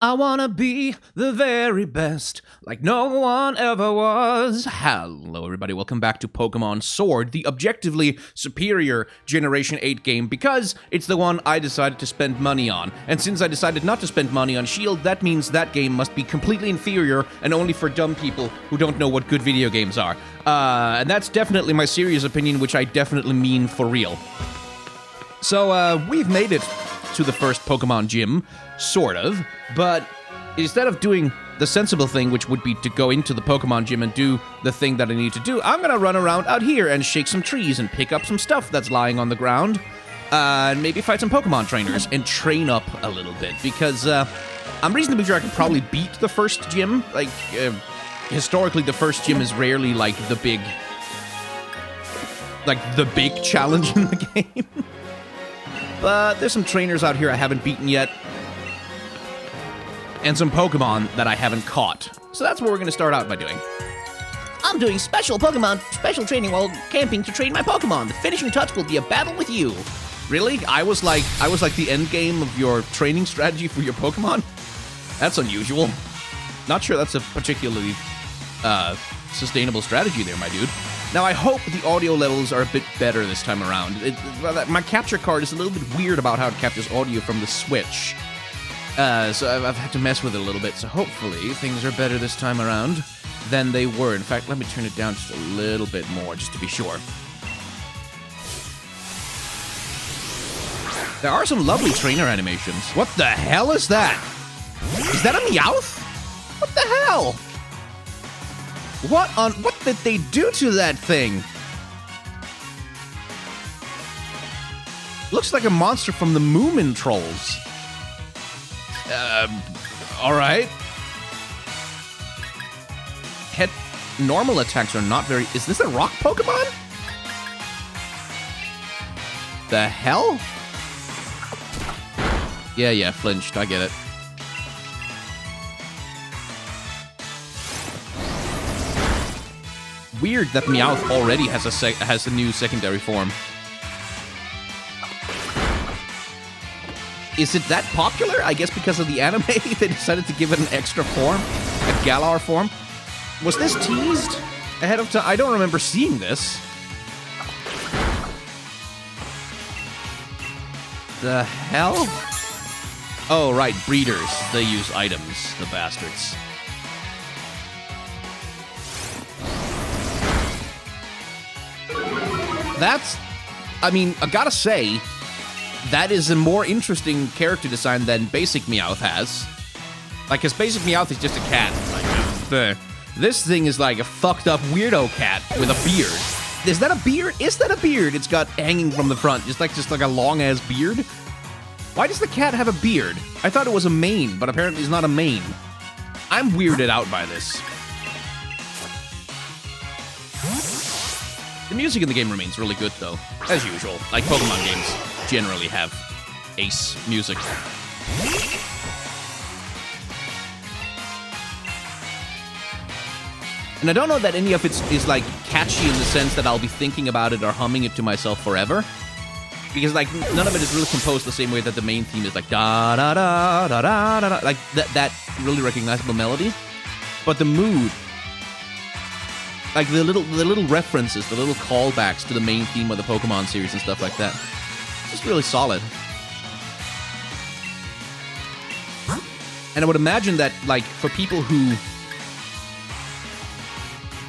I wanna be the very best, like no one ever was. Hello, everybody. Welcome back to Pokémon Sword, the objectively superior Generation 8 game, because it's the one I decided to spend money on. And since I decided not to spend money on Shield, that means that game must be completely inferior and only for dumb people who don't know what good video games are. And that's definitely my serious opinion, which I definitely mean for real. So, we've made it to the first Pokemon gym, sort of, but instead of doing the sensible thing, which would be to go into the Pokemon gym and do the thing that I need to do, I'm gonna run around out here and shake some trees and pick up some stuff that's lying on the ground, and maybe fight some Pokemon trainers and train up a little bit, because I'm reasonably sure I could probably beat the first gym. Like, historically, the first gym is rarely, like, the big challenge in the game. But there's some trainers out here I haven't beaten yet, and some Pokemon that I haven't caught. So that's what we're going to start out by doing. I'm doing special training while camping to train my Pokemon. The finishing touch will be a battle with you. Really? I was like the end game of your training strategy for your Pokemon? That's unusual. Not sure that's a particularly sustainable strategy there, my dude. Now, I hope the audio levels are a bit better this time around. My capture card is a little bit weird about how it captures audio from the Switch. So I've had to mess with it a little bit, so hopefully things are better this time around than they were. In fact, let me turn it down just a little bit more, just to be sure. There are some lovely trainer animations. What the hell is that? Is that a Meowth? What the hell? What did they do to that thing? Looks like a monster from the Moomin Trolls. Alright. Normal attacks are not very... Is this a rock Pokemon? The hell? Yeah, flinched. I get it. Weird that Meowth already has a new secondary form. Is it that popular? I guess because of the anime, they decided to give it an extra form, a Galar form. Was this teased ahead of time? I don't remember seeing this. The hell? Oh, right, breeders. They use items, the bastards. I mean, I gotta say, that is a more interesting character design than Basic Meowth has. Like, because Basic Meowth is just a cat. Like, this thing is like a fucked up weirdo cat with a beard. Is that a beard? Is that a beard? It's got hanging from the front, just like a long-ass beard. Why does the cat have a beard? I thought it was a mane, but apparently it's not a mane. I'm weirded out by this. The music in the game remains really good, though, as usual. Like Pokemon games generally have ace music. And I don't know that any of it is, like, catchy in the sense that I'll be thinking about it or humming it to myself forever. Because, like, none of it is really composed the same way that the main theme is, like, da-da-da-da-da-da-da, like, that really recognizable melody. But the mood... Like, the little references, the little callbacks to the main theme of the Pokemon series and stuff like that. It's just really solid. And I would imagine that, like, for people who...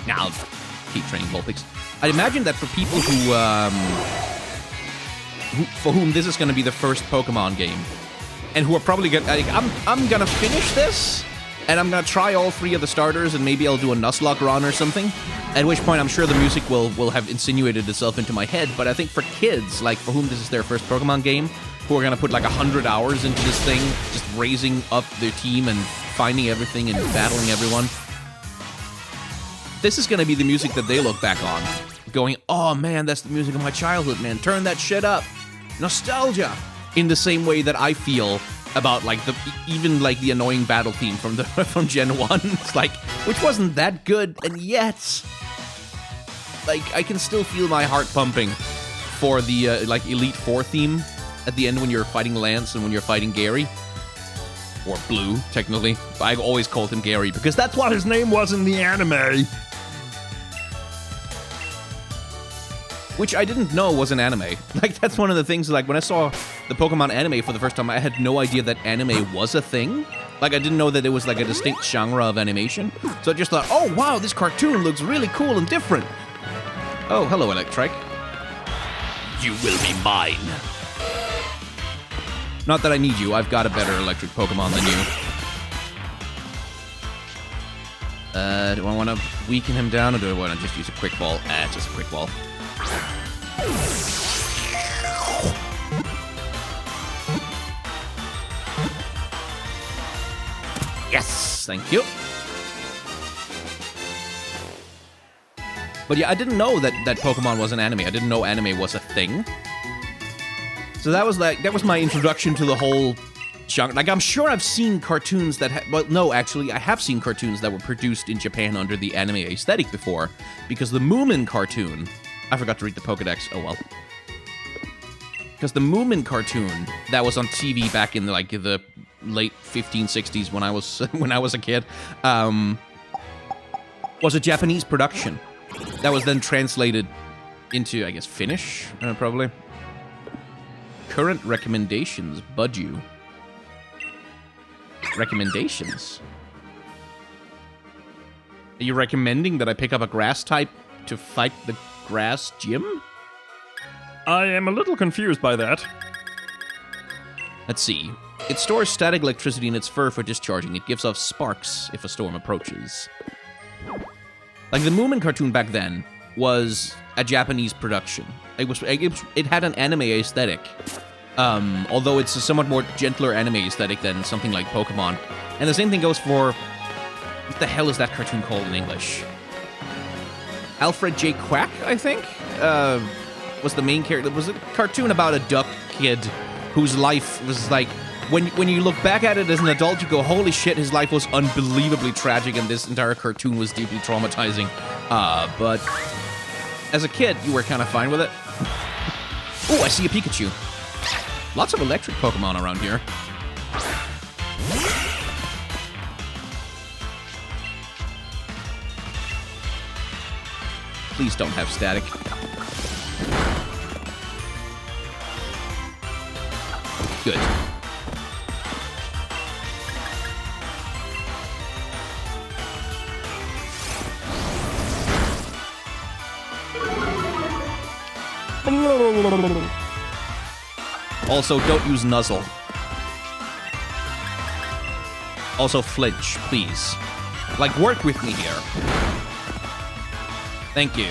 Now, I'll keep training Vulpix. I'd imagine that for people for whom this is going to be the first Pokemon game, and who are probably going to... Like, I'm going to finish this... And I'm going to try all three of the starters, and maybe I'll do a Nuzlocke run or something. At which point, I'm sure the music will have insinuated itself into my head. But I think for kids, like, for whom this is their first Pokemon game, who are going to put, like, 100 hours into this thing, just raising up their team and finding everything and battling everyone, this is going to be the music that they look back on. Going, oh, man, that's the music of my childhood, man. Turn that shit up. Nostalgia. In the same way that I feel... about, like, even the annoying battle theme from Gen 1. It's like, which wasn't that good, and yet, like, I can still feel my heart pumping for the, like, Elite Four theme at the end when you're fighting Lance and when you're fighting Gary. Or Blue, technically. I always called him Gary because that's what his name was in the anime. Which I didn't know was an anime. Like, that's one of the things, like, when I saw the Pokemon anime for the first time, I had no idea that anime was a thing. Like, I didn't know that it was, like, a distinct genre of animation. So I just thought, oh, wow, this cartoon looks really cool and different. Oh, hello, Electrike. You will be mine. Not that I need you. I've got a better electric Pokemon than you. Do I want to weaken him down, or do I want to just use a quick ball? Just a quick ball. Yes, thank you. But yeah, I didn't know that Pokemon was an anime. I didn't know anime was a thing. So that was my introduction to the whole genre. Like, I'm sure I've seen cartoons that well, no, actually, I have seen cartoons that were produced in Japan under the anime aesthetic before, because the Moomin cartoon, I forgot to read the Pokédex. Oh well. Because the Moomin cartoon that was on TV back in the late 1560s when I was a kid, was a Japanese production that was then translated into, I guess, Finnish, probably. Current recommendations, Budju. Recommendations? Are you recommending that I pick up a grass type to fight the grass gym? I am a little confused by that. Let's see. It stores static electricity in its fur for discharging. It gives off sparks if a storm approaches. Like, the Moomin cartoon back then was a Japanese production. It had an anime aesthetic. Although it's a somewhat more gentler anime aesthetic than something like Pokemon. And the same thing goes for... What the hell is that cartoon called in English? Alfred J. Quack, I think? Was the main character. It was a cartoon about a duck kid whose life was like... When you look back at it as an adult, you go, holy shit, his life was unbelievably tragic and this entire cartoon was deeply traumatizing. But as a kid, you were kind of fine with it. Oh, I see a Pikachu. Lots of electric Pokemon around here. Please don't have static. Good. Also, don't use Nuzzle. Also, flinch, please. Like, work with me here. Thank you.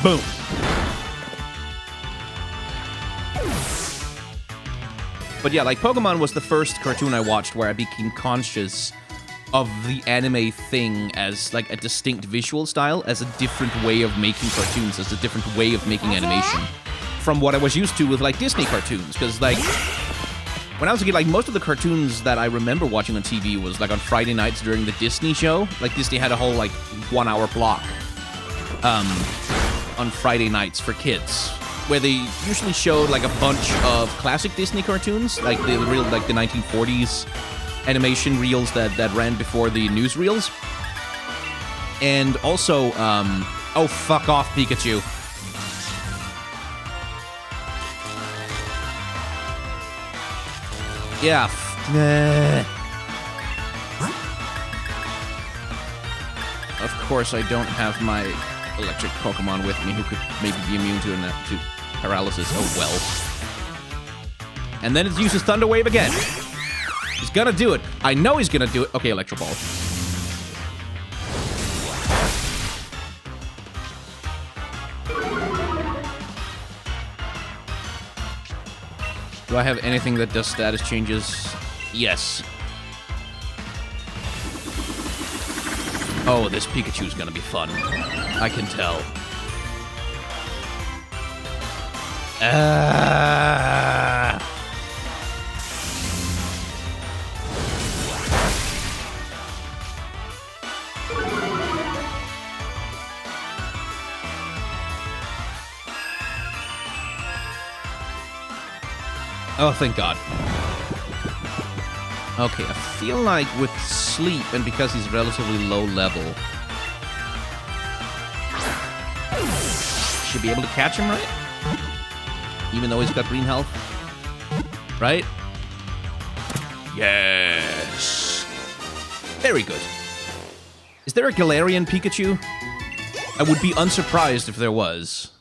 Boom. But yeah, like, Pokemon was the first cartoon I watched where I became conscious of the anime thing as, like, a distinct visual style, as a different way of making cartoons, as a different way of making animation from what I was used to with, like, Disney cartoons. Because, like, when I was a kid, like, most of the cartoons that I remember watching on TV was, like, on Friday nights during the Disney show. Like, Disney had a whole, like, 1 hour block on Friday nights for kids, where they usually showed, like, a bunch of classic Disney cartoons, like the 1940s animation reels that ran before the newsreels. And also, oh, fuck off, Pikachu. Yeah. Of course, I don't have my electric Pokemon with me who could maybe be immune to paralysis. Oh, well. And then it uses Thunder Wave again. He's gonna do it. I know he's gonna do it. Okay, Electro Ball. Do I have anything that does status changes? Yes. Oh, this Pikachu's gonna be fun. I can tell. Oh, thank God. Okay, I feel like with sleep, and because he's relatively low level, should be able to catch him, right? Even though he's got green health. Right? Yes. Very good. Is there a Galarian Pikachu? I would be unsurprised if there was.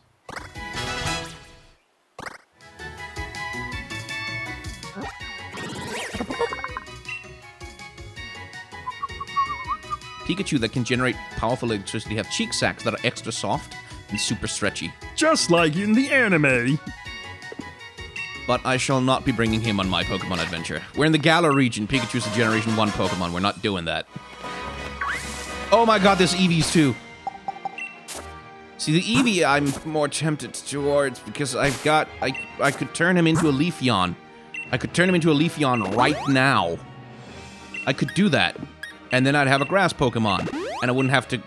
Pikachu that can generate powerful electricity have cheek sacs that are extra soft and super stretchy. Just like in the anime. But I shall not be bringing him on my Pokemon adventure. We're in the Galar region. Pikachu's a Generation 1 Pokemon. We're not doing that. Oh my god, there's Eevees too. See, the Eevee I'm more tempted towards because I've got... I could turn him into a Leafeon. I could turn him into a Leafeon right now. I could do that. And then I'd have a grass Pokemon. And I wouldn't have to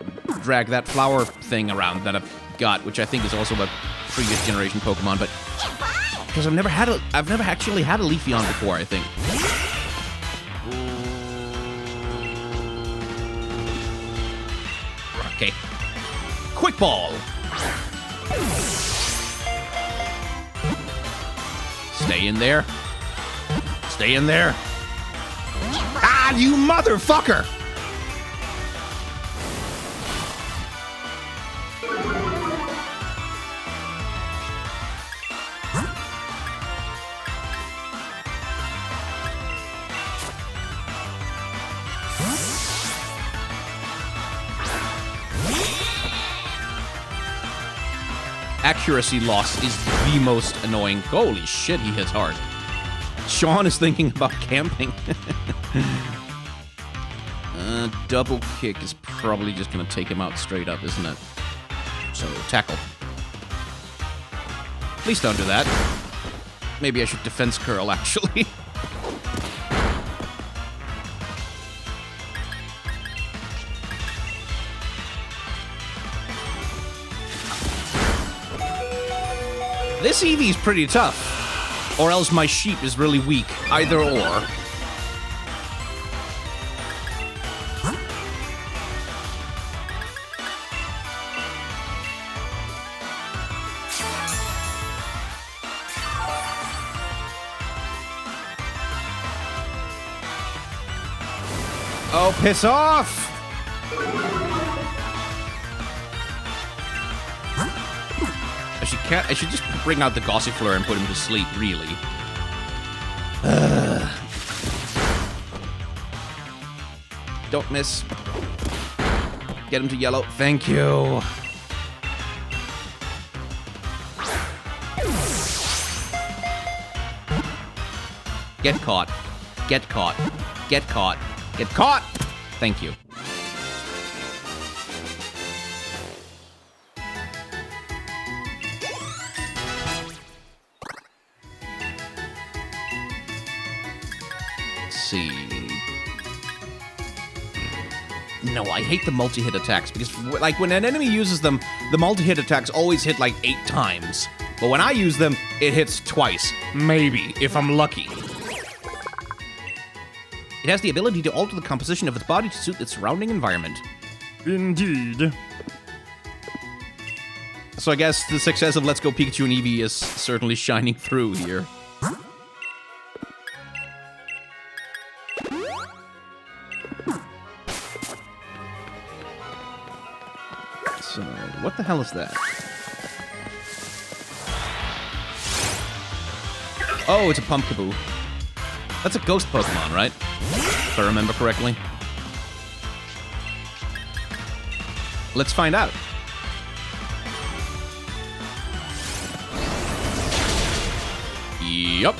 drag that flower thing around that I've got, which I think is also a previous generation Pokemon, but... Because I've never actually had a Leafeon before, I think. Okay. Quick Ball! Stay in there. Stay in there. Ah, you motherfucker! Accuracy loss is the most annoying. Holy shit, he hits hard. Sean is thinking about camping. Double kick is probably just going to take him out straight up, isn't it? So, tackle. Please don't do that. Maybe I should defense curl, actually. This Eevee's pretty tough. Or else my sheep is really weak. Either or. Oh, piss off! I should just bring out the Gossifleur and put him to sleep, really. Don't miss. Get him to yellow. Thank you. Get caught. Get caught. Get caught. Get caught! Thank you. See. No, I hate the multi-hit attacks because, like, when an enemy uses them, the multi-hit attacks always hit like 8 times. But when I use them, it hits twice. Maybe, if I'm lucky. It has the ability to alter the composition of its body to suit its surrounding environment. Indeed. So I guess the success of Let's Go Pikachu and Eevee is certainly shining through here. So, what the hell is that? Oh, it's a Pumpkaboo. That's a ghost Pokemon, right? If I remember correctly. Let's find out. Yup.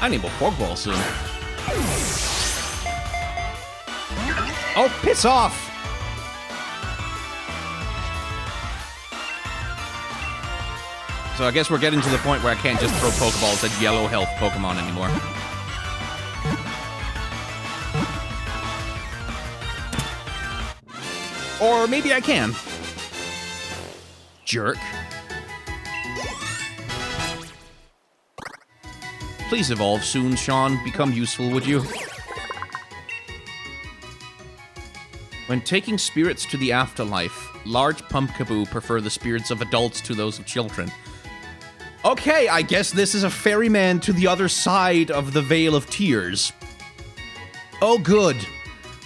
I need more Pokeball soon. Oh, piss off! So I guess we're getting to the point where I can't just throw Pokeballs at yellow health Pokemon anymore. Or maybe I can. Jerk. Please evolve soon, Sean. Become useful, would you? When taking spirits to the afterlife, large pumpkaboo prefer the spirits of adults to those of children. Okay, I guess this is a ferryman to the other side of the Vale of Tears. Oh, good.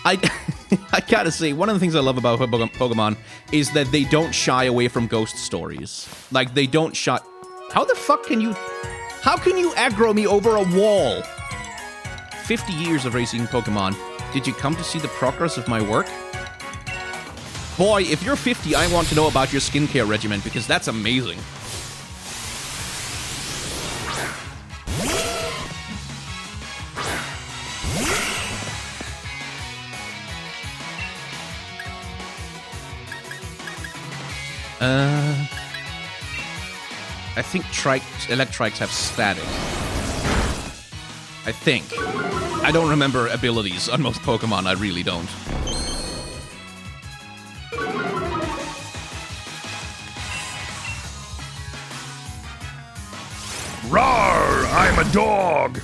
I gotta say, one of the things I love about Pokemon is that they don't shy away from ghost stories. Like, they don't shy... How the fuck can you... How can you aggro me over a wall? 50 years of racing Pokemon. Did you come to see the progress of my work? Boy, if you're 50, I want to know about your skincare regimen, because that's amazing. I think Electrikes have static. I think. I don't remember abilities on most Pokemon, I really don't. Rawr! I'm a dog!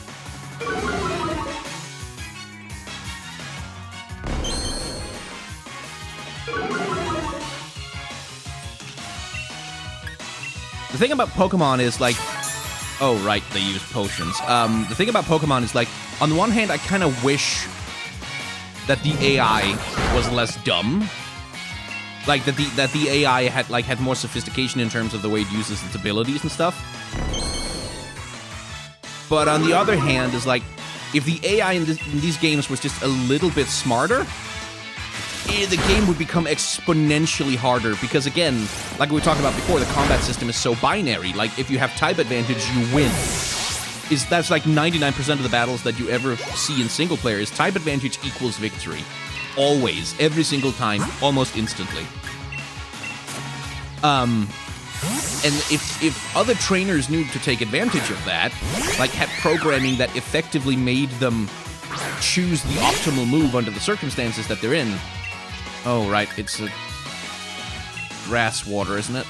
The thing about Pokemon is, like... Oh, right, they use potions. The thing about Pokemon is, like, on the one hand, I kind of wish that the AI was less dumb. Like, that the AI had more sophistication in terms of the way it uses its abilities and stuff. But on the other hand, is like, if the AI in these games was just a little bit smarter, the game would become exponentially harder, because again, like we talked about before, the combat system is so binary. Like, if you have type advantage, you win. That's like 99% of the battles that you ever see in single player is type advantage equals victory. Always, every single time, almost instantly. And if other trainers knew to take advantage of that, like had programming that effectively made them choose the optimal move under the circumstances that they're in. Oh, right, it's a grass water, isn't it?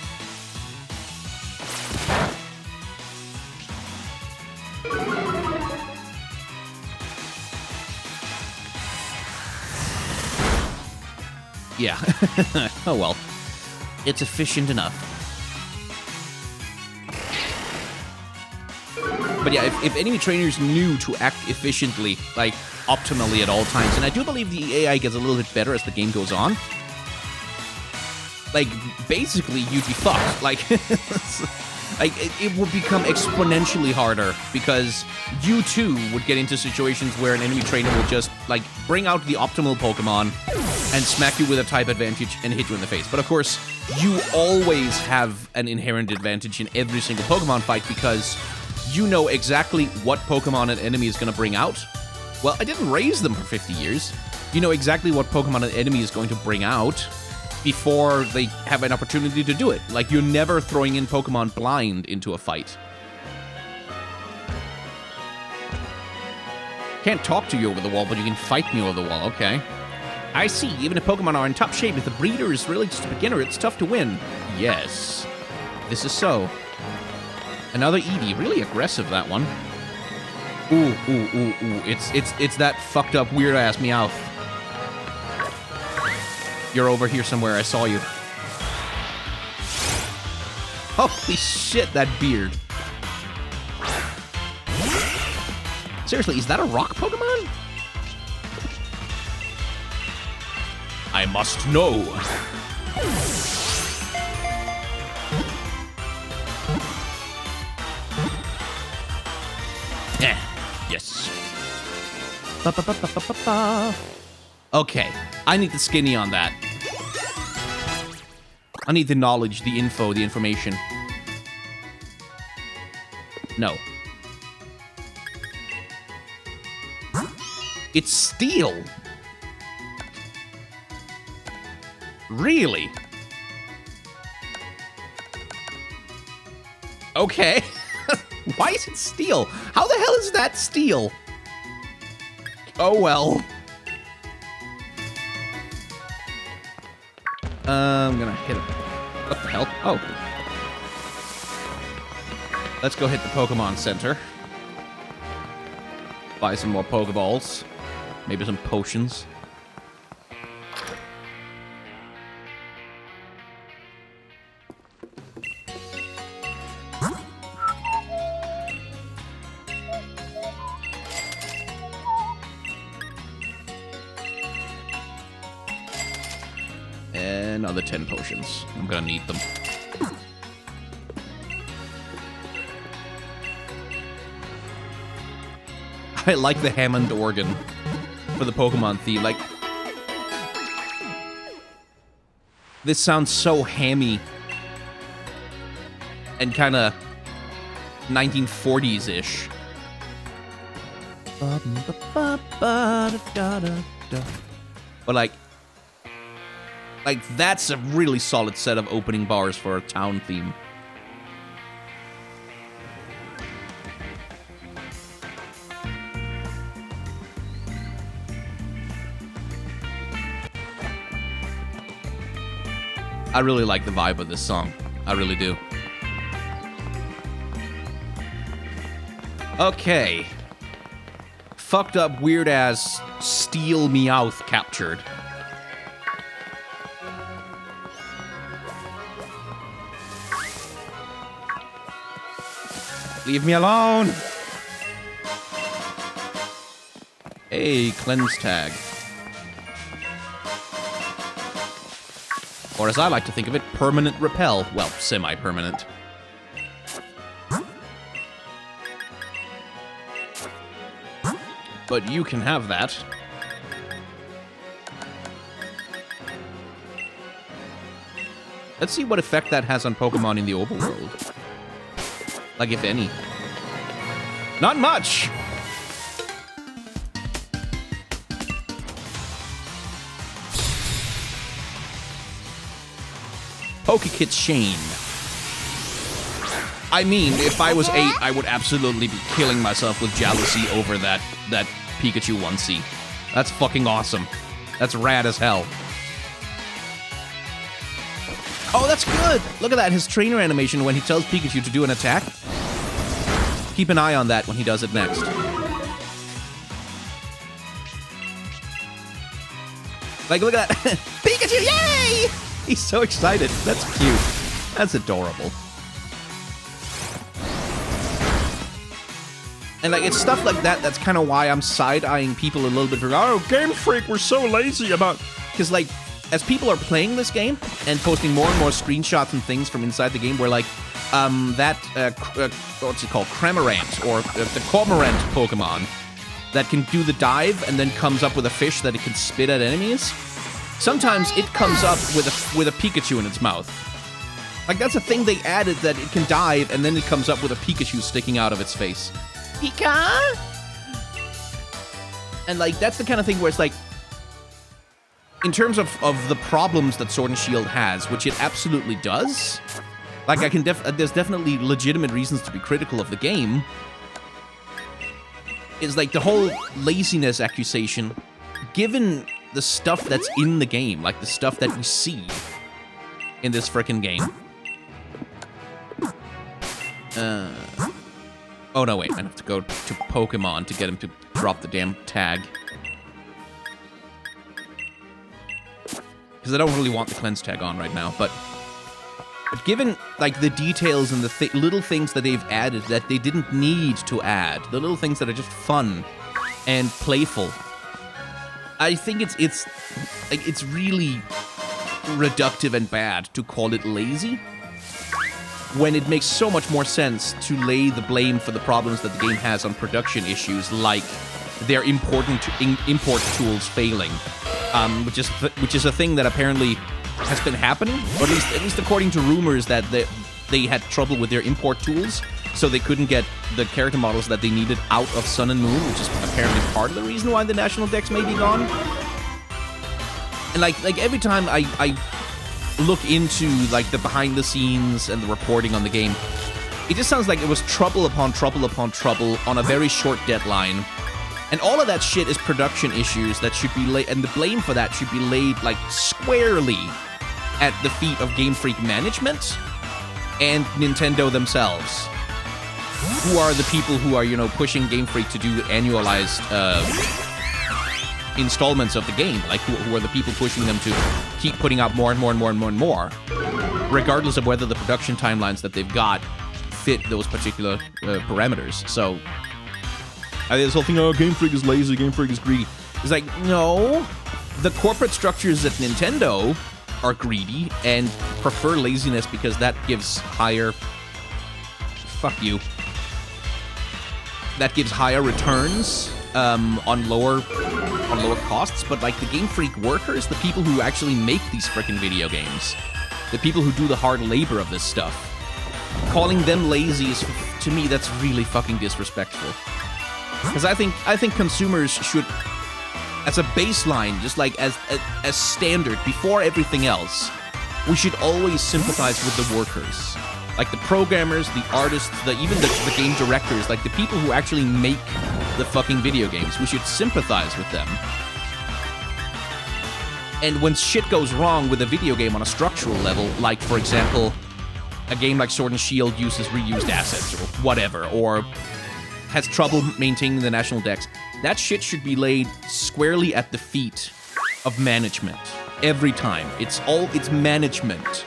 Yeah. Oh well. It's efficient enough. But yeah, if enemy trainers knew to act efficiently, like, optimally at all times, and I do believe the AI gets a little bit better as the game goes on, like, basically, you'd be fucked. Like, like it would become exponentially harder, because you, too, would get into situations where an enemy trainer will just, like, bring out the optimal Pokemon and smack you with a type advantage and hit you in the face. But, of course, you always have an inherent advantage in every single Pokemon fight, because you know exactly what Pokemon an enemy is going to bring out. Well, I didn't raise them for 50 years. You know exactly what Pokemon an enemy is going to bring out before they have an opportunity to do it. Like, you're never throwing in Pokemon blind into a fight. Can't talk to you over the wall, but you can fight me over the wall. Okay. I see. Even if Pokemon are in top shape, if the breeder is really just a beginner, it's tough to win. Yes. This is so. Another Eevee. Really aggressive, that one. Ooh, ooh, ooh, ooh. It's that fucked up weird-ass Meowth. You're over here somewhere. I saw you. Holy shit, that beard. Seriously, is that a rock Pokemon? I must know. Yes. Okay, I need the skinny on that. I need the knowledge, the info, the information. No. It's steel. Really? Okay. Why is it steel? How the hell is that steel? Oh, well. I'm gonna hit him. What the hell? Oh. Let's go hit the Pokemon Center. Buy some more Pokeballs. Maybe some potions. Another 10 potions. I'm gonna need them. I like the Hammond organ for the Pokemon theme. Like, this sounds so hammy and kind of 1940s-ish. But like that's a really solid set of opening bars for a town theme. I really like the vibe of this song. I really do. Okay. Fucked up, weird-ass steel Meowth captured. Leave me alone! Hey, cleanse tag. Or as I like to think of it, permanent repel. Well, semi-permanent. But you can have that. Let's see what effect that has on Pokemon in the overworld. Like, if any. Not much! Pokekit Shane. I mean, if I was 8, I would absolutely be killing myself with jealousy over that Pikachu 1C. That's fucking awesome. That's rad as hell. Oh, that's good! Look at that, his trainer animation when he tells Pikachu to do an attack. Keep an eye on that when he does it next. Like, look at that. Pikachu, yay! He's so excited. That's cute. That's adorable. And, like, it's stuff like that that's kind of why I'm side-eyeing people a little bit for, oh, Game Freak, we're so lazy about... Because, like, as people are playing this game and posting more and more screenshots and things from inside the game where, like, what's it called? Cramorant, or the Cormorant Pokemon that can do the dive and then comes up with a fish that it can spit at enemies. Sometimes it comes up with a Pikachu in its mouth. Like, that's a thing they added, that it can dive and then it comes up with a Pikachu sticking out of its face. Pika? And, like, that's the kind of thing where it's like, in terms of the problems that Sword and Shield has, which it absolutely does, like, there's definitely legitimate reasons to be critical of the game, is, like, the whole laziness accusation, given the stuff that's in the game, like the stuff that we see in this frickin' game. Oh, no, wait, I have to go to Pokemon to get him to drop the damn tag. Because I don't really want the cleanse tag on right now, but given, like, the details and the little things that they've added that they didn't need to add, the little things that are just fun and playful, I think it's really reductive and bad to call it lazy, when it makes so much more sense to lay the blame for the problems that the game has on production issues, like their import tools failing, which is a thing that apparently has been happening, or at least according to rumors that they had trouble with their import tools, so they couldn't get the character models that they needed out of Sun and Moon, which is apparently part of the reason why the national decks may be gone. And like every time I look into, like, the behind the scenes and the reporting on the game, it just sounds like it was trouble upon trouble upon trouble on a very short deadline. And all of that shit is production issues that should be laid, and the blame for that should be laid, like, squarely at the feet of Game Freak management and Nintendo themselves. who are the people who are, pushing Game Freak to do annualized installments of the game? Like, who are the people pushing them to keep putting out more and more and more and more and more, regardless of whether the production timelines that they've got fit those particular parameters. So, this whole thing, Game Freak is lazy, Game Freak is greedy. It's like, no. The corporate structures at Nintendo are greedy and prefer laziness because that gives higher... Fuck you. That gives higher returns on lower costs, but like the Game Freak workers, the people who actually make these frickin' video games, the people who do the hard labor of this stuff, calling them lazy is, to me, that's really fucking disrespectful. Because I think consumers should, as a baseline, just like as standard, before everything else, we should always sympathize with the workers. Like the programmers, the artists, even the game directors, like the people who actually make the fucking video games. We should sympathize with them. And when shit goes wrong with a video game on a structural level, like, for example, a game like Sword and Shield uses reused assets or whatever, or has trouble maintaining the national decks, that shit should be laid squarely at the feet of management. Every time. It's management.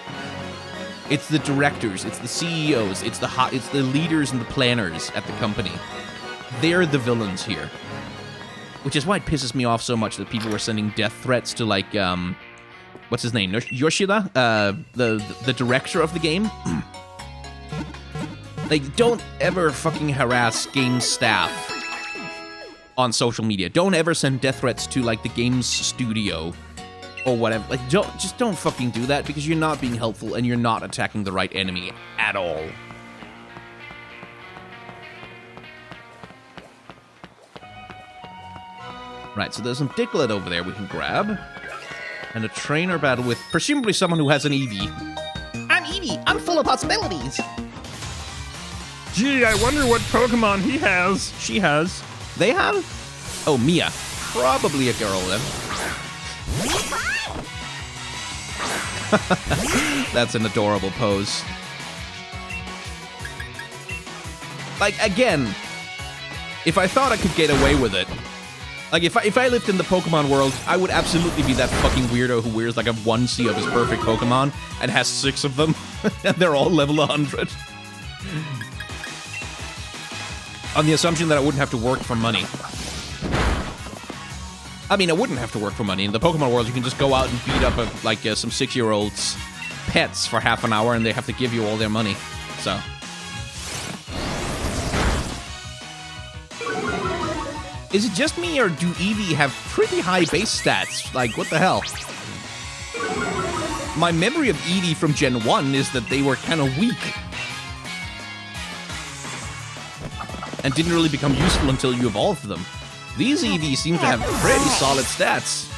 It's the directors, it's the CEOs, it's the leaders and the planners at the company. They're the villains here. Which is why it pisses me off so much that people were sending death threats to, like, what's his name? Yoshida? The director of the game? Like, don't ever fucking harass game staff on social media. Don't ever send death threats to, like, the game's studio or whatever. Like, don't fucking do that, because you're not being helpful and you're not attacking the right enemy at all. Right, so there's some Diglett over there we can grab. And a trainer battle with presumably someone who has an Eevee. I'm Eevee. I'm full of possibilities. Gee, I wonder what Pokemon he has. She has. They have? Oh, Mia. Probably a girl, then. That's an adorable pose. Like, again, if I thought I could get away with it, like, if I lived in the Pokemon world, I would absolutely be that fucking weirdo who wears, like, a onesie of his perfect Pokemon and has 6 of them, and they're all level 100. On the assumption that I wouldn't have to work for money. I mean, I wouldn't have to work for money. In the Pokemon world, you can just go out and beat up, some 6-year-olds' pets for half an hour, and they have to give you all their money. So... Is it just me, or do Eevee have pretty high base stats? Like, what the hell? My memory of Eevee from Gen 1 is that they were kind of weak. And didn't really become useful until you evolved them. These Eevees seem to have pretty solid stats.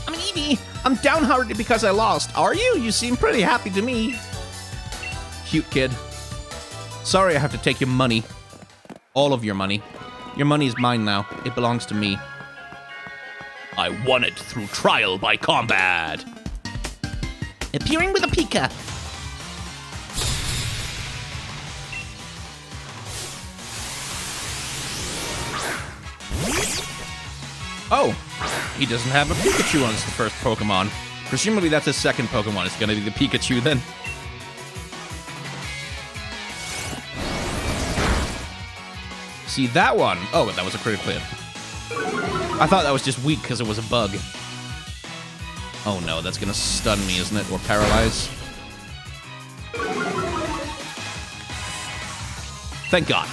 I'm an Eevee. I'm downhearted because I lost. Are you? You seem pretty happy to me. Cute kid. Sorry I have to take your money. All of your money. Your money is mine now. It belongs to me. I won it through trial by combat. Appearing with a Pika. Oh, he doesn't have a Pikachu on his first Pokemon. Presumably that's his second Pokemon. It's gonna be the Pikachu then. See, that one... Oh, that was a critical hit. I thought that was just weak because it was a bug. Oh no, that's gonna stun me, isn't it? Or paralyze. Thank God.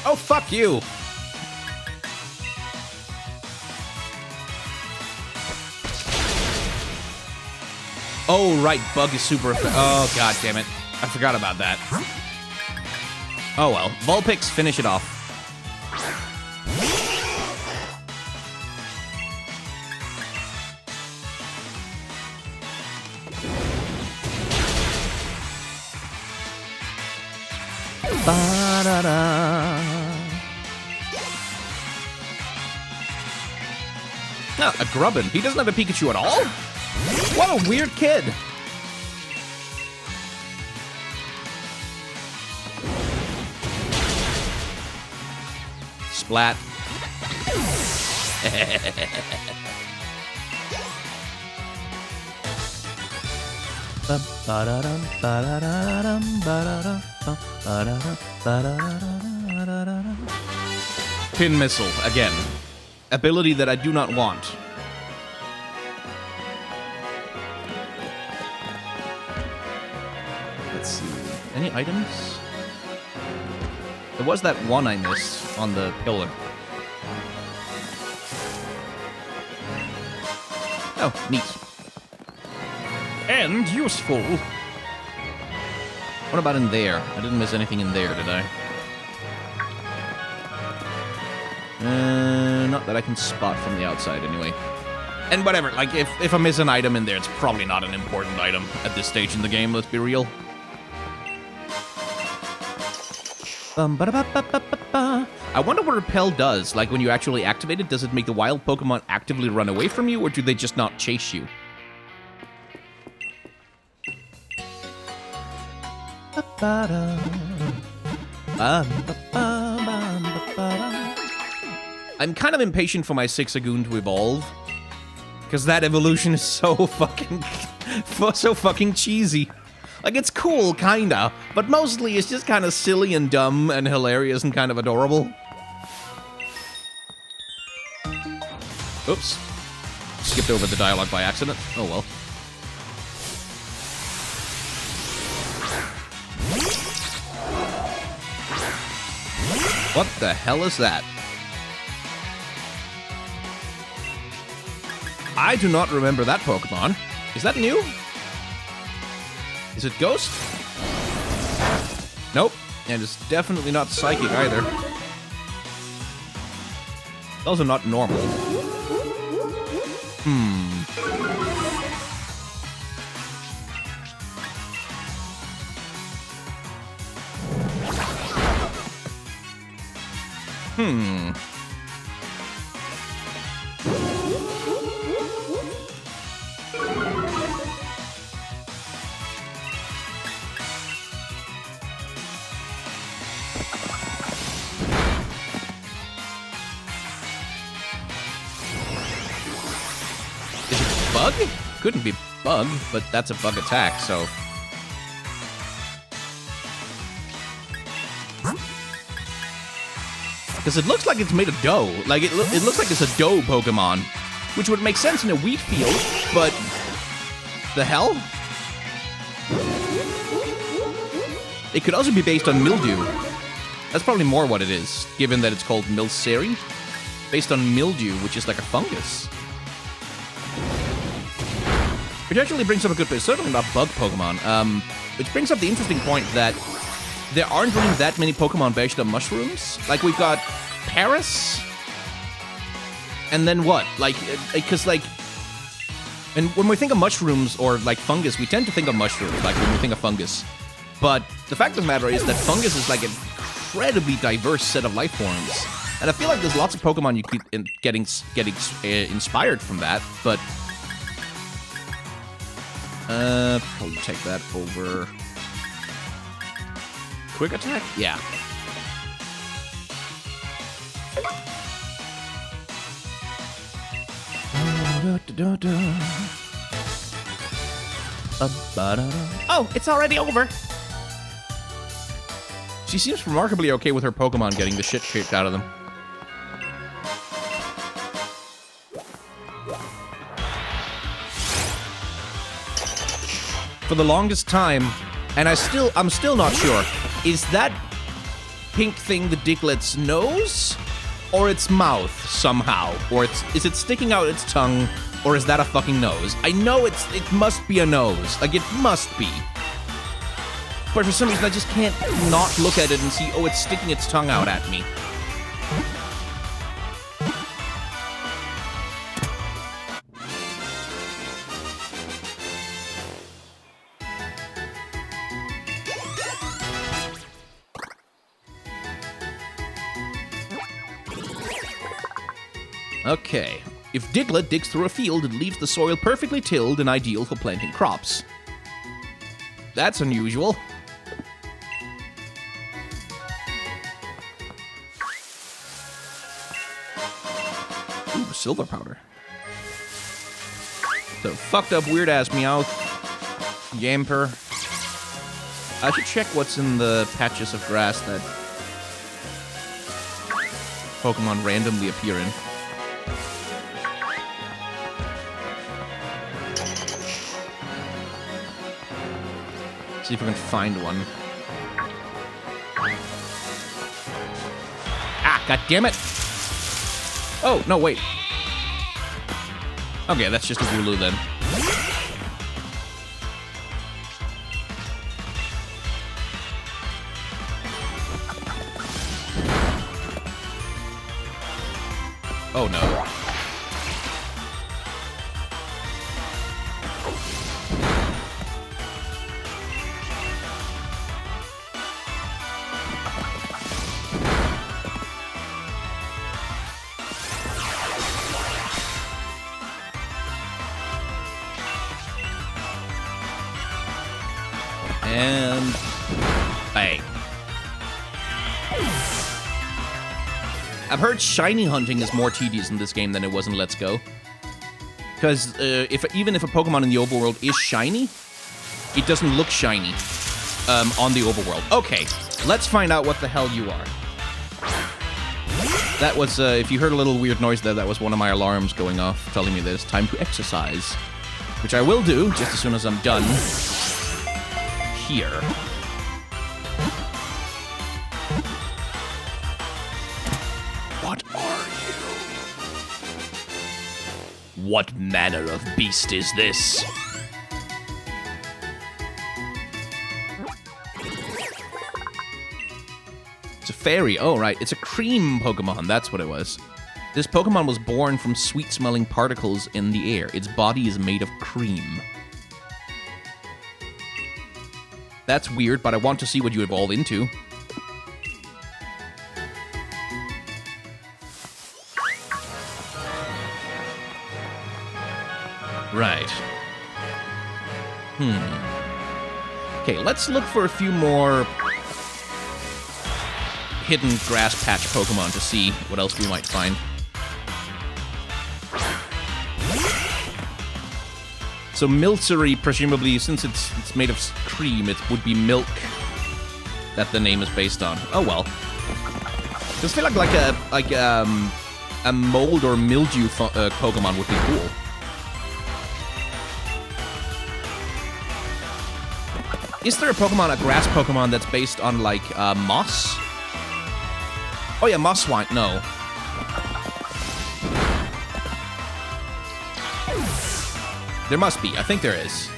Oh, fuck you! Oh, right, Bug is super effective. Oh, god damn it. I forgot about that. Oh well. Vulpix, finish it off. Ba-da-da. No, a Grubbin. He doesn't have a Pikachu at all? What a weird kid. Splat. Pin Missile, again. Ability that I do not want. Let's see. Any items? There was that one I missed on the pillar. Oh, neat. And useful. What about in there? I didn't miss anything in there, did I? Not that I can spot from the outside, anyway. And whatever, like, if I miss an item in there, it's probably not an important item at this stage in the game, let's be real. I wonder what Repel does. Like, when you actually activate it, does it make the wild Pokemon actively run away from you, or do they just not chase you? I'm kind of impatient for my Zigzagoon to evolve, because that evolution is so fucking cheesy. Like, it's cool, kinda, but mostly it's just kind of silly and dumb and hilarious and kind of adorable. Oops. Skipped over the dialogue by accident. Oh well. What the hell is that? I do not remember that Pokemon. Is that new? Is it Ghost? Nope. And it's definitely not Psychic either. Those are not normal. Bug? Couldn't be Bug, but that's a Bug attack, so... Because it looks like it's made of dough. Like, it looks like it's a dough Pokemon. Which would make sense in a wheat field, but... The hell? It could also be based on mildew. That's probably more what it is, given that it's called Milceri. Based on mildew, which is like a fungus. Which actually brings up a good point. Certainly not bug Pokemon. Which brings up the interesting point that there aren't really that many Pokemon based on mushrooms. Like, we've got Paris. And then what? Like, because, like... And when we think of mushrooms or, like, fungus, we tend to think of mushrooms, like, when we think of fungus. But the fact of the matter is that fungus is, like, an incredibly diverse set of life forms. And I feel like there's lots of Pokemon you keep getting inspired from that, but... Probably take that over. Quick attack? Yeah. Oh, it's already over. She seems remarkably okay with her Pokemon getting the shit kicked out of them. For the longest time, and I'm still not sure, is that pink thing the Digltt's nose? Or its mouth, somehow? Or is it sticking out its tongue? Or is that a fucking nose? I know it must be a nose. Like, it must be. But for some reason, I just can't not look at it and see, oh, it's sticking its tongue out at me. Okay. If Diglett digs through a field, it leaves the soil perfectly tilled and ideal for planting crops. That's unusual. Ooh, silver powder. The fucked up weird ass Meowth. Yamper. I should check what's in the patches of grass that Pokemon randomly appear in. See if we can find one. Ah, god damn it! Oh, no, wait. Okay, that's just a Wooloo then. Oh no. And bang. I've heard shiny hunting is more tedious in this game than it was in Let's Go. Because even if a Pokemon in the overworld is shiny, it doesn't look shiny on the overworld. Okay, let's find out what the hell you are. That was, if you heard a little weird noise there, that was one of my alarms going off, telling me that it's time to exercise. Which I will do, just as soon as I'm done. Here. What are you? What manner of beast is this? It's a fairy. Oh, right. It's a cream Pokemon. That's what it was. This Pokemon was born from sweet-smelling particles in the air. Its body is made of cream. That's weird, but I want to see what you evolve into. Right. Okay, let's look for a few more hidden grass patch Pokemon to see what else we might find. So Milcery, presumably, since it's made of cream, it would be milk that the name is based on. Oh well. Just feel like a mold or mildew Pokemon would be cool. Is there a Pokemon, a grass Pokemon, that's based on like moss? Oh yeah, moss swine. No. There must be. I think there is.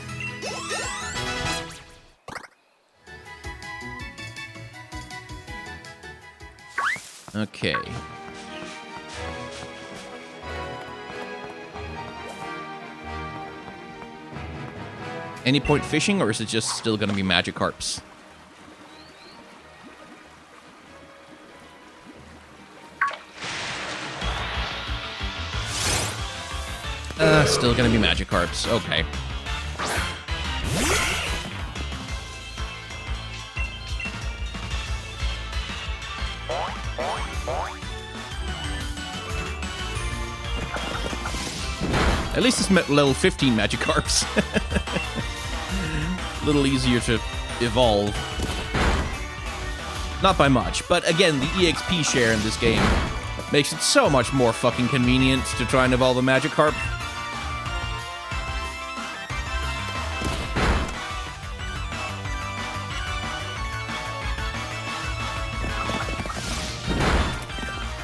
Okay. Any point fishing, or is it just still going to be Magikarps? Still gonna be Magikarps. Okay. At least it's level 15 Magikarps. A little easier to evolve. Not by much, but again, the EXP share in this game makes it so much more fucking convenient to try and evolve a Magikarp.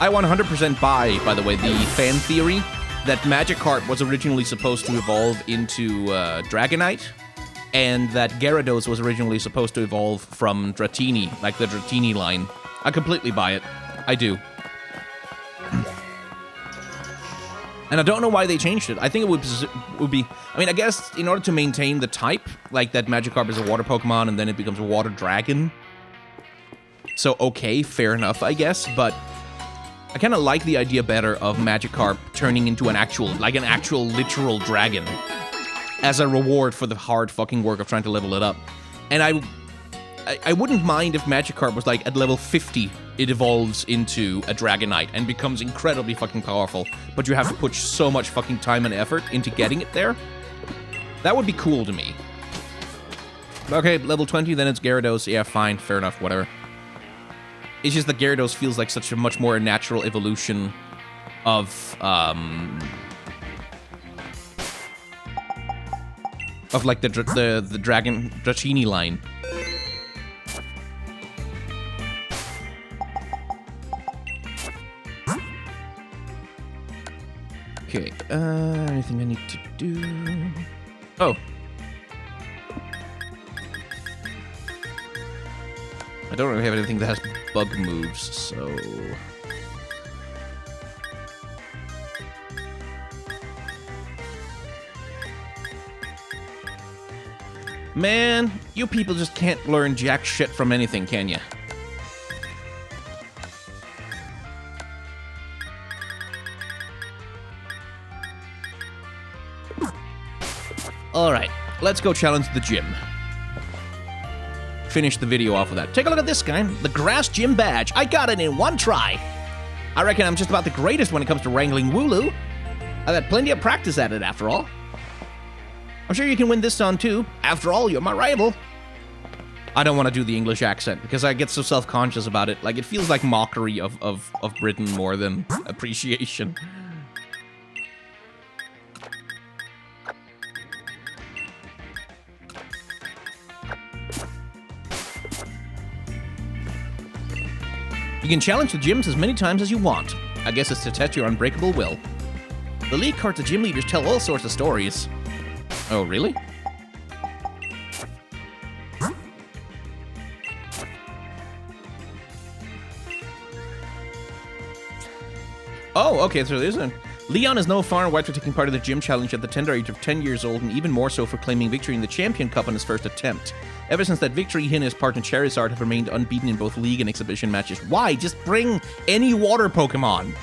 I 100% buy, by the way, the fan theory that Magikarp was originally supposed to evolve into Dragonite, and that Gyarados was originally supposed to evolve from Dratini, like the Dratini line. I completely buy it. I do. And I don't know why they changed it. I think it would be... I mean, I guess in order to maintain the type, like that Magikarp is a water Pokemon and then it becomes a water dragon. So, okay, fair enough, I guess, but... I kind of like the idea better of Magikarp turning into an actual literal dragon as a reward for the hard fucking work of trying to level it up. And I wouldn't mind if Magikarp was like at level 50, it evolves into a Dragonite and becomes incredibly fucking powerful, but you have to put so much fucking time and effort into getting it there. That would be cool to me. Okay, level 20, then it's Gyarados. Yeah, fine, fair enough, whatever. It's just that Gyarados feels like such a much more natural evolution of like the Dragon Dratini line. Okay, anything I need to do? Oh. I don't really have anything that has bug moves, so... Man, you people just can't learn jack shit from anything, can ya? Alright, let's go challenge the gym. Finish the video off with that. Take a look at this guy, the Grass Gym Badge. I got it in one try. I reckon I'm just about the greatest when it comes to wrangling Wooloo. I've had plenty of practice at it, after all. I'm sure you can win this on too. After all, you're my rival. I don't want to do the English accent because I get so self-conscious about it. Like, it feels like mockery of Britain more than appreciation. You can challenge the gyms as many times as you want. I guess it's to test your unbreakable will. The league cards of gym leaders tell all sorts of stories. Oh, really? Oh, okay, so there isn't. Leon is no far and wide for taking part in the gym challenge at the tender age of 10 years old, and even more so for claiming victory in the Champion Cup on his first attempt. Ever since that victory, he and his partner Charizard have remained unbeaten in both league and exhibition matches. Why? Just bring any water Pokemon.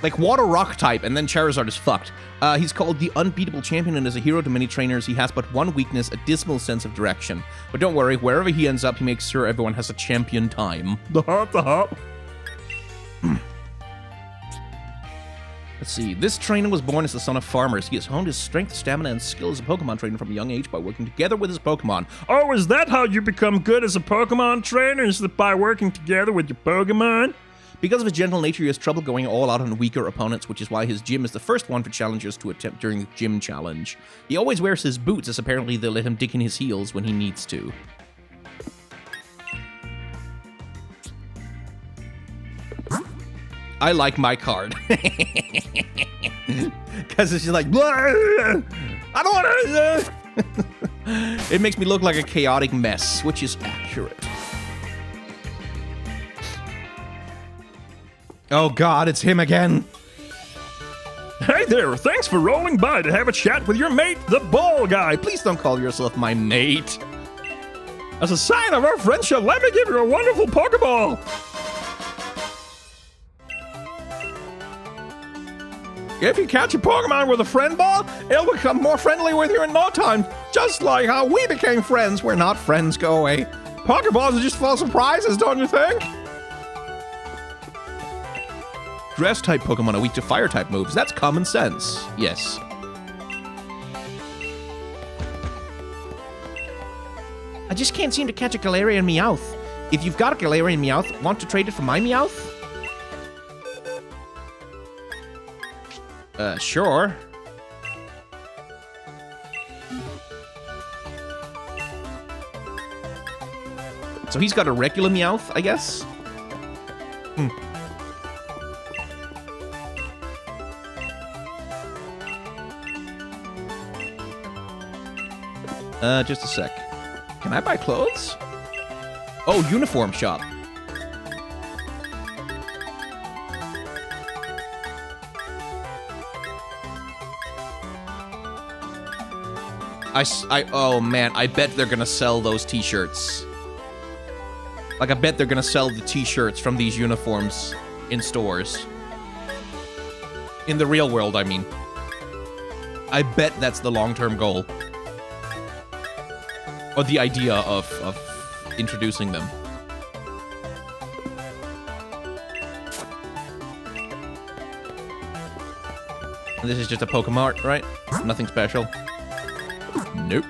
Like water rock type, and then Charizard is fucked. He's called the unbeatable champion and is a hero to many trainers. He has but one weakness, a dismal sense of direction. But don't worry, wherever he ends up, he makes sure everyone has a champion time. The hop. Let's see. This trainer was born as the son of farmers. He has honed his strength, stamina, and skill as a Pokemon trainer from a young age by working together with his Pokemon. Oh, is that how you become good as a Pokemon trainer? Is it by working together with your Pokemon? Because of his gentle nature, he has trouble going all out on weaker opponents, which is why his gym is the first one for challengers to attempt during the gym challenge. He always wears his boots, as apparently they'll let him dig in his heels when he needs to. I like my card. Because it's just like, I don't want to. It makes me look like a chaotic mess, which is accurate. Oh god, it's him again. Hey there, thanks for rolling by to have a chat with your mate, the ball guy. Please don't call yourself my mate. As a sign of our friendship, let me give you a wonderful Pokeball. If you catch a Pokemon with a friend ball, it'll become more friendly with you in no time. Just like how we became friends. We're not friends, go away. Pokeballs are just full of surprises, don't you think? Grass-type Pokemon are weak to Fire-type moves. That's common sense. Yes. I just can't seem to catch a Galarian Meowth. If you've got a Galarian Meowth, want to trade it for my Meowth? Sure. So he's got a regular Meowth, I guess? Just a sec. Can I buy clothes? Oh, uniform shop. Oh man, I bet they're gonna sell those t-shirts. Like, I bet they're gonna sell the t-shirts from these uniforms in stores. In the real world, I mean. I bet that's the long-term goal. Or the idea of introducing them. And this is just a Pokemon, right? Nothing special. Nope.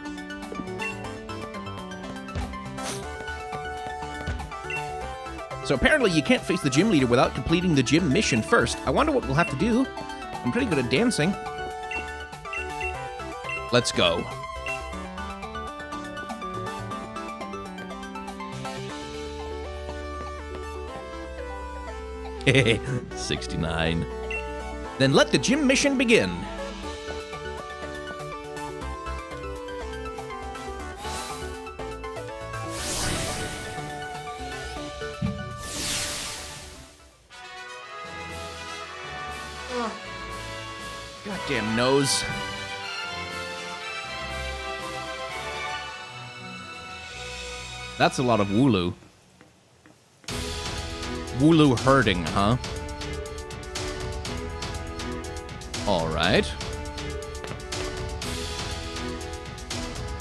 So apparently you can't face the gym leader without completing the gym mission first. I wonder what we'll have to do. I'm pretty good at dancing. Let's go. Hehe, 69. Then let the gym mission begin. Goddamn nose. That's a lot of Wooloo. Wooloo herding, huh? Alright.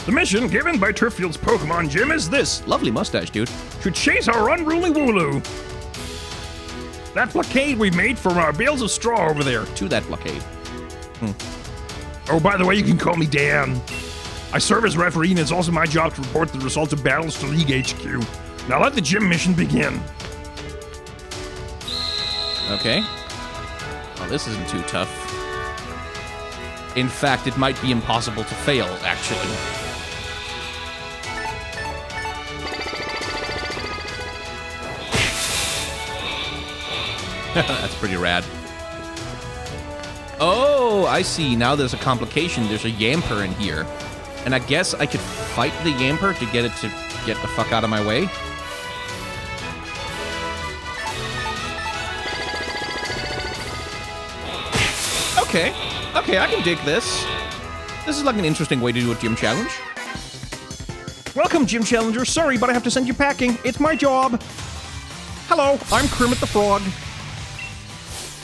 The mission given by Turffield's Pokemon Gym is this. Lovely mustache, dude. To chase our unruly Wooloo. That blockade we made from our bales of straw over there. To that blockade. Oh, by the way, you can call me Dan. I serve as referee, and it's also my job to report the results of battles to League HQ. Now let the gym mission begin. Okay. Well, this isn't too tough. In fact, it might be impossible to fail, actually. That's pretty rad. Oh, I see. Now there's a complication. There's a Yamper in here. And I guess I could fight the Yamper to get it to get the fuck out of my way. Okay. Okay, I can dig this. This is like an interesting way to do a gym challenge. Welcome, Gym Challenger. Sorry, but I have to send you packing. It's my job. Hello, I'm Kermit the Frog.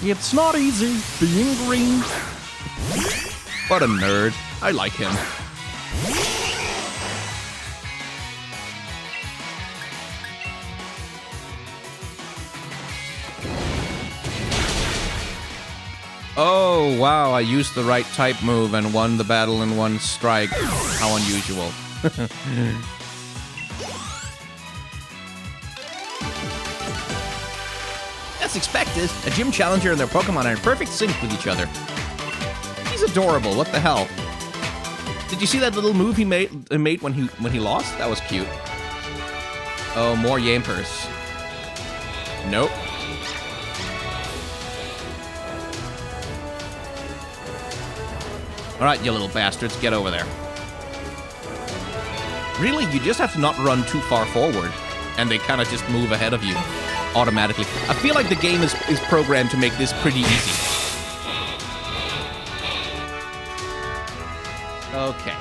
It's not easy being green. What a nerd. I like him. Oh, wow, I used the right type move and won the battle in one strike. How unusual. As expected, a gym challenger and their Pokemon are in perfect sync with each other. He's adorable. What the hell? Did you see that little move he made when he lost? That was cute. Oh, more Yampers. Nope. All right, you little bastards, get over there. Really, you just have to not run too far forward, and they kind of just move ahead of you automatically. I feel like the game is programmed to make this pretty easy. Okay.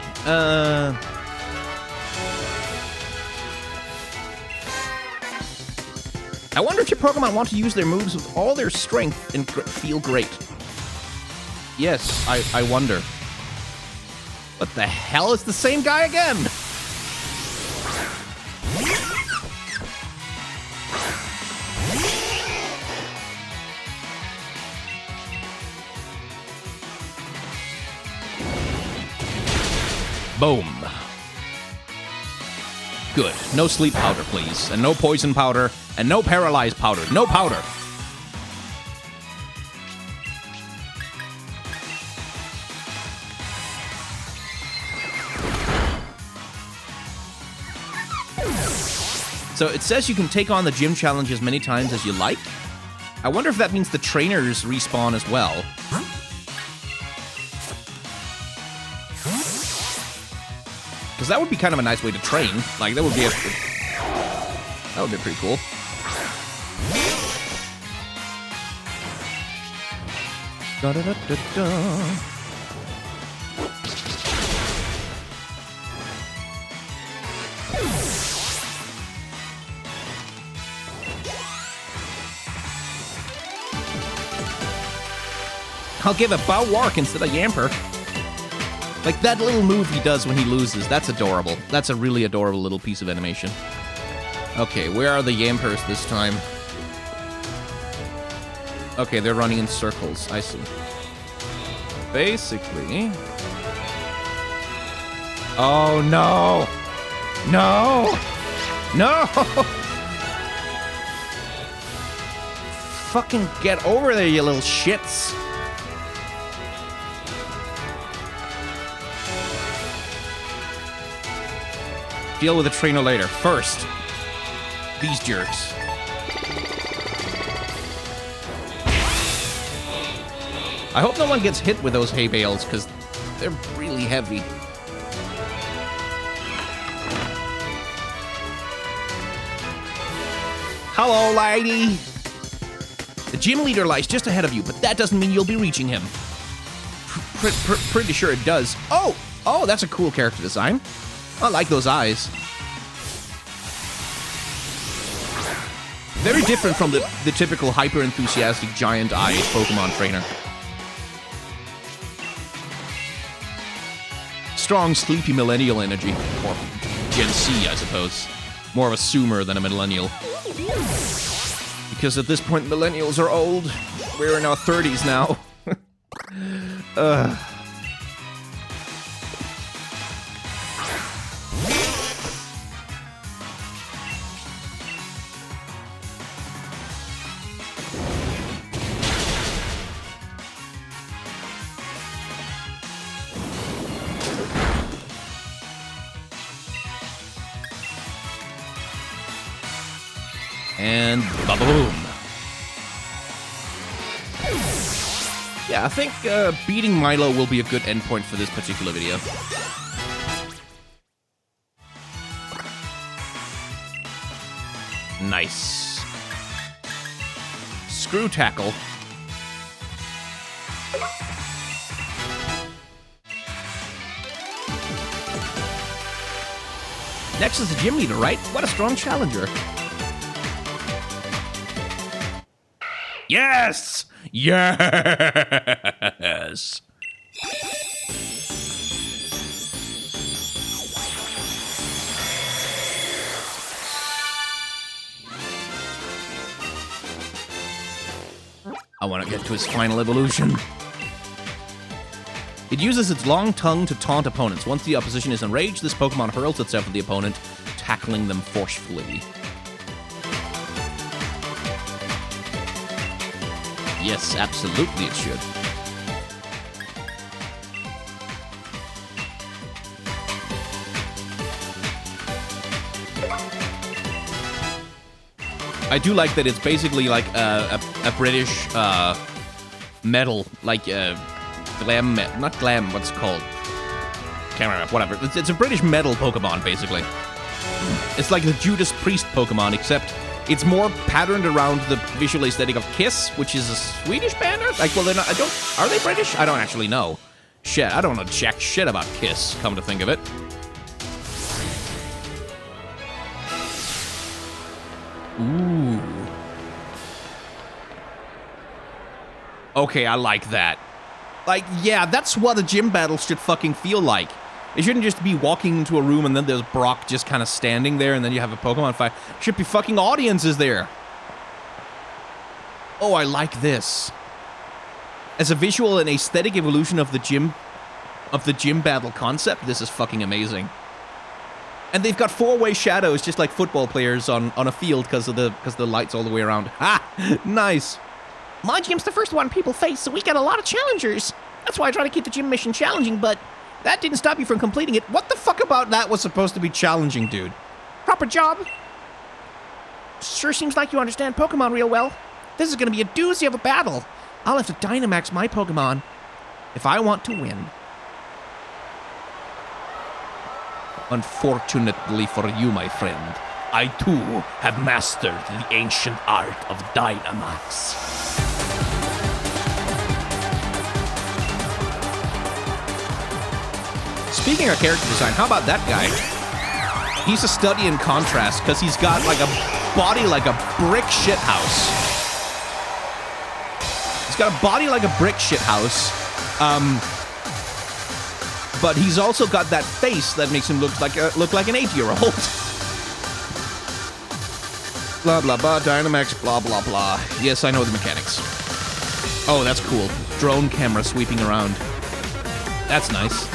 I wonder if your Pokemon want to use their moves with all their strength and feel great. Yes, I wonder. What the hell? Is the same guy again? Boom. Good. No sleep powder, please. And no poison powder. And no paralyzed powder. No powder. So it says you can take on the gym challenge as many times as you like. I wonder if that means the trainers respawn as well. Because that would be kind of a nice way to train. Like, that would be pretty cool. Da da da da da. I'll give it Bulwark instead of Yamper. Like that little move he does when he loses, that's adorable. That's a really adorable little piece of animation. Okay, where are the Yampers this time? Okay, they're running in circles. I see. Basically... Oh, no! No! No! Fucking get over there, you little shits! Deal with the trainer later. First, these jerks. I hope no one gets hit with those hay bales, because they're really heavy. Hello, lady! The gym leader lies just ahead of you, but that doesn't mean you'll be reaching him. Pretty sure it does. Oh! Oh, that's a cool character design. I like those eyes. Very different from the typical hyper-enthusiastic giant-eyed Pokemon trainer. Strong, sleepy millennial energy. Or Gen C, I suppose. More of a Zoomer than a millennial. Because at this point, millennials are old. We're in our 30s now. And ba-boom. Yeah, I think beating Milo will be a good endpoint for this particular video. Nice. Screw tackle. Next is the gym leader, right? What a strong challenger. Yes! Yes! I want to get to his final evolution. It uses its long tongue to taunt opponents. Once the opposition is enraged, this Pokemon hurls itself at the opponent, tackling them forcefully. Yes, absolutely it should. I do like that it's basically like a British metal, like glam, not glam, what's it called? Can't remember, whatever. It's a British metal Pokemon, basically. It's like the Judas Priest Pokemon, except it's more patterned around the visual aesthetic of Kiss, which is a Swedish band. Like, well, they're not. Are they British? I don't actually know. Shit, I don't know jack shit about Kiss. Come to think of it. Ooh. Okay, I like that. Like, yeah, that's what a gym battle should fucking feel like. It shouldn't just be walking into a room and then there's Brock just kind of standing there and then you have a Pokemon fight. It should be fucking audiences there. Oh, I like this. As a visual and aesthetic evolution of the gym battle concept, this is fucking amazing. And they've got four-way shadows just like football players on a field because of the lights all the way around. Ha! Nice. My gym's the first one people face, so we got a lot of challengers. That's why I try to keep the gym mission challenging, but that didn't stop you from completing it. What the fuck about that was supposed to be challenging, dude? Proper job. Sure seems like you understand Pokemon real well. This is gonna be a doozy of a battle. I'll have to Dynamax my Pokemon if I want to win. Unfortunately for you, my friend, I too have mastered the ancient art of Dynamax. Speaking of character design, how about that guy? He's a study in contrast because he's got like a body like a brick shithouse. He's got a body like a brick shithouse. But he's also got that face that makes him look like an 8-year-old. Blah, blah, blah, Dynamax, blah, blah, blah. Yes, I know the mechanics. Oh, that's cool. Drone camera sweeping around. That's nice.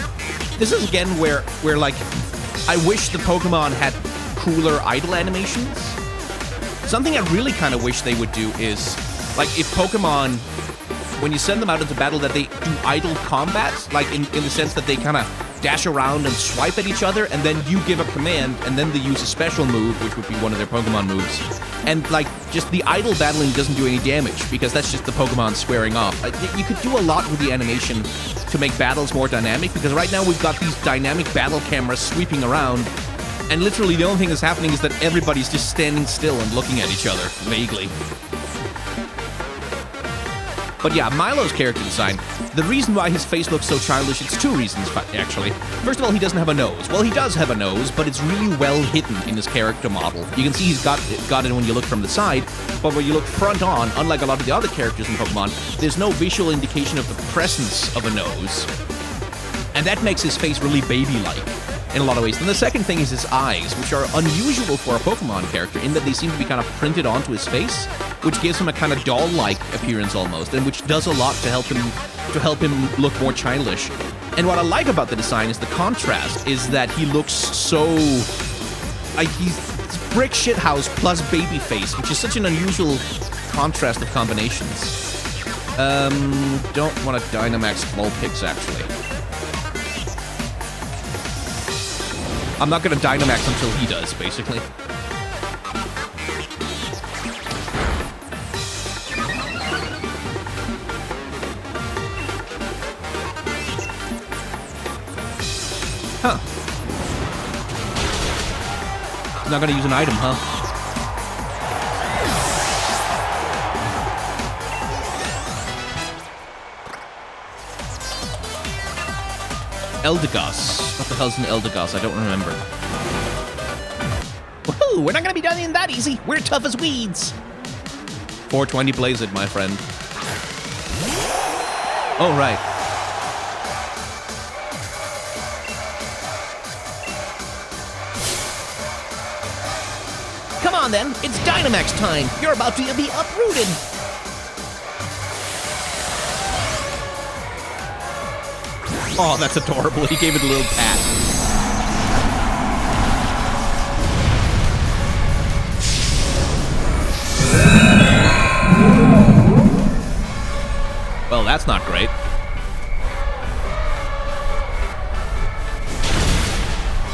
This is again where like, I wish the Pokemon had cooler idle animations. Something I really kind of wish they would do is, like, if Pokemon, when you send them out into battle, that they do idle combat, like in the sense that they kind of dash around and swipe at each other, and then you give a command, and then they use a special move, which would be one of their Pokemon moves. And, like, just the idle battling doesn't do any damage, because that's just the Pokemon squaring off. You could do a lot with the animation to make battles more dynamic, because right now we've got these dynamic battle cameras sweeping around, and literally the only thing that's happening is that everybody's just standing still and looking at each other, vaguely. But yeah, Milo's character design, the reason why his face looks so childish, it's two reasons, actually. First of all, he doesn't have a nose. Well, he does have a nose, but it's really well hidden in his character model. You can see he's got it when you look from the side, but when you look front on, unlike a lot of the other characters in Pokemon, there's no visual indication of the presence of a nose. And that makes his face really baby-like in a lot of ways. And the second thing is his eyes, which are unusual for a Pokemon character in that they seem to be kind of printed onto his face, which gives him a kind of doll-like appearance almost, and which does a lot to help him look more childish. And what I like about the design is the contrast, is that he looks so like he's brick shithouse plus baby face, which is such an unusual contrast of combinations. Don't want to Dynamax Vulpix, actually. I'm not going to Dynamax until he does, basically. Huh. He's not going to use an item, huh? Eldegoss. What the hell's an Eldegoss? I don't remember. Woohoo! We're not gonna be done in that easy. We're tough as weeds. 420 blaze it, my friend. Oh, right. Come on then, it's Dynamax time. You're about to be uprooted. Oh, that's adorable. He gave it a little pat. Well, that's not great.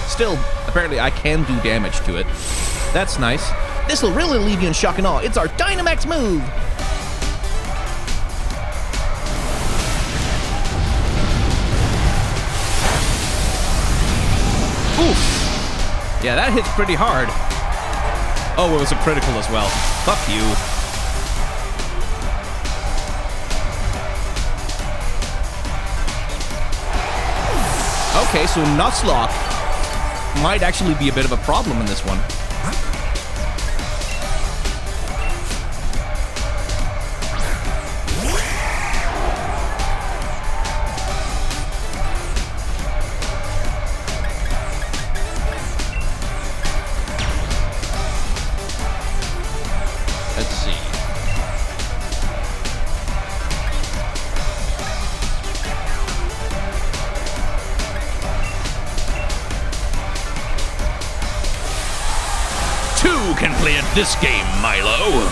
Still, apparently I can do damage to it. That's nice. This'll really leave you in shock and awe. It's our Dynamax move. Oof. Yeah, that hits pretty hard. Oh, it was a critical as well. Fuck you. Okay, so Nuzlocke might actually be a bit of a problem in this one. Let's see. Two can play at this game, Milo.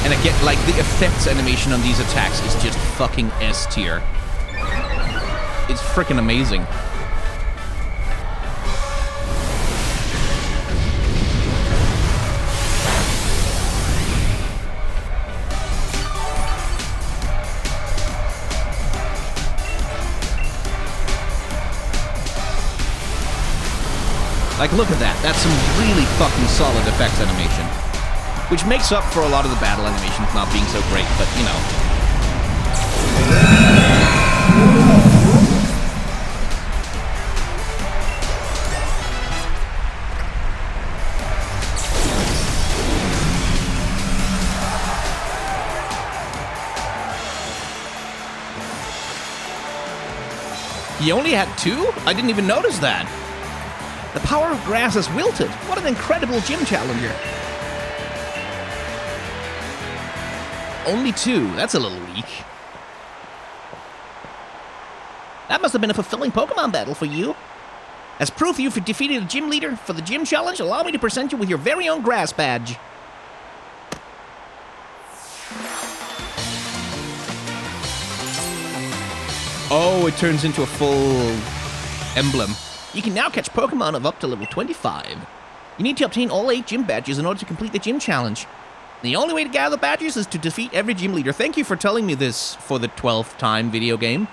And again, like, the effects animation on these attacks is just fucking S tier. It's freaking amazing. Like, look at that. That's some really fucking solid effects animation. Which makes up for a lot of the battle animations not being so great, but, you know. He only had 2? I didn't even notice that. The power of grass has wilted. What an incredible gym challenger. Only 2. That's a little weak. That must have been a fulfilling Pokemon battle for you. As proof you've defeated a gym leader for the gym challenge, allow me to present you with your very own grass badge. Oh, it turns into a full emblem. You can now catch Pokemon of up to level 25. You need to obtain all 8 gym badges in order to complete the gym challenge. The only way to gather badges is to defeat every gym leader. Thank you for telling me this for the 12th time video game.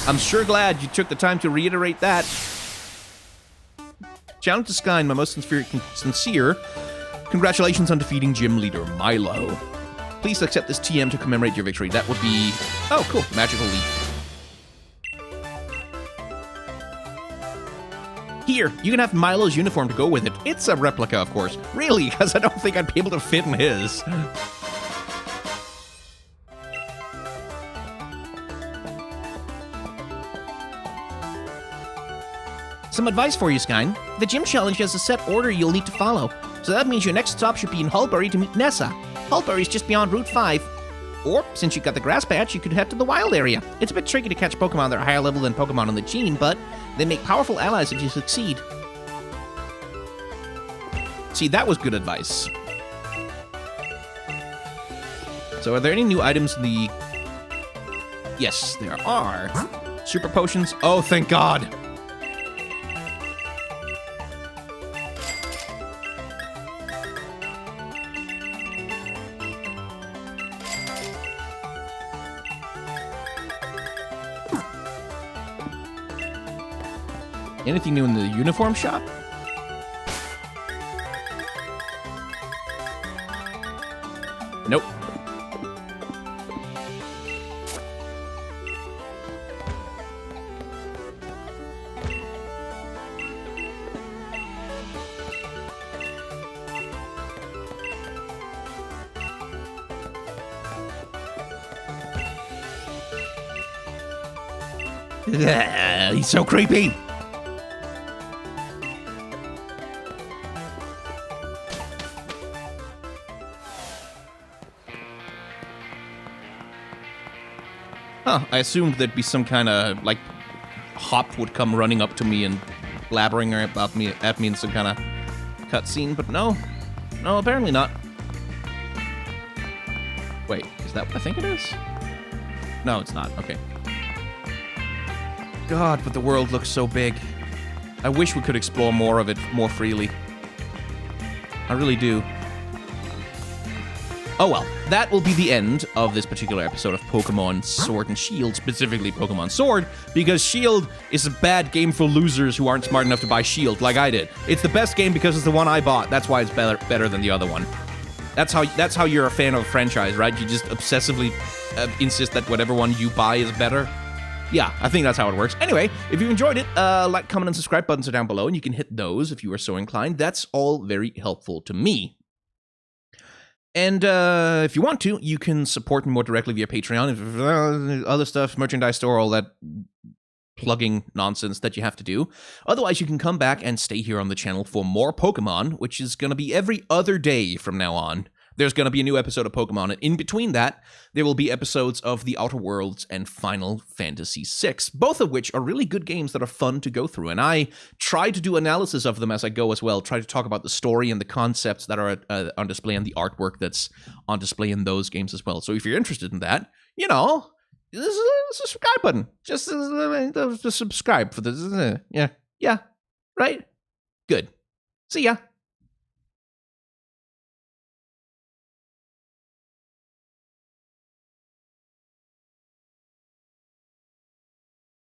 I'm sure glad you took the time to reiterate that. Challenge to Skyne, my most sincere congratulations on defeating gym leader Milo. Please accept this TM to commemorate your victory. That would be... Oh, cool. Magical Leaf. Here, you can have Milo's uniform to go with it. It's a replica, of course. Really, because I don't think I'd be able to fit in his. Some advice for you, Skyne. The gym challenge has a set order you'll need to follow, so that means your next stop should be in Hulbury to meet Nessa. Hulbury's just beyond Route 5. Or, since you got the grass patch, you could head to the wild area. It's a bit tricky to catch Pokemon that are higher level than Pokemon on the team, but they make powerful allies if you succeed. See, that was good advice. So are there any new items in the... Yes, there are. Super potions. Oh, thank God. Anything new in the uniform shop? Nope. He's so creepy. Huh, I assumed there'd be some kind of, like, Hop would come running up to me and blabbering about me at me in some kind of cutscene, but no. No, apparently not. Wait, is that what I think it is? No, it's not. Okay. God, but the world looks so big. I wish we could explore more of it more freely. I really do. Oh well, that will be the end of this particular episode of Pokemon Sword and Shield, specifically Pokemon Sword, because Shield is a bad game for losers who aren't smart enough to buy Shield, like I did. It's the best game because it's the one I bought. That's why it's better than the other one. That's how you're a fan of a franchise, right? You just obsessively insist that whatever one you buy is better. Yeah, I think that's how it works. Anyway, if you enjoyed it, like, comment, and subscribe buttons are down below, and you can hit those if you are so inclined. That's all very helpful to me. And if you want to, you can support me more directly via Patreon, other stuff, merchandise store, all that plugging nonsense that you have to do. Otherwise, you can come back and stay here on the channel for more Pokemon, which is going to be every other day from now on. There's going to be a new episode of Pokemon, and in between that, there will be episodes of The Outer Worlds and Final Fantasy VI, both of which are really good games that are fun to go through, and I try to do analysis of them as I go as well, try to talk about the story and the concepts that are on display and the artwork that's on display in those games as well. So if you're interested in that, you know, there's a subscribe button. Just subscribe for this. Yeah, right? Good. See ya.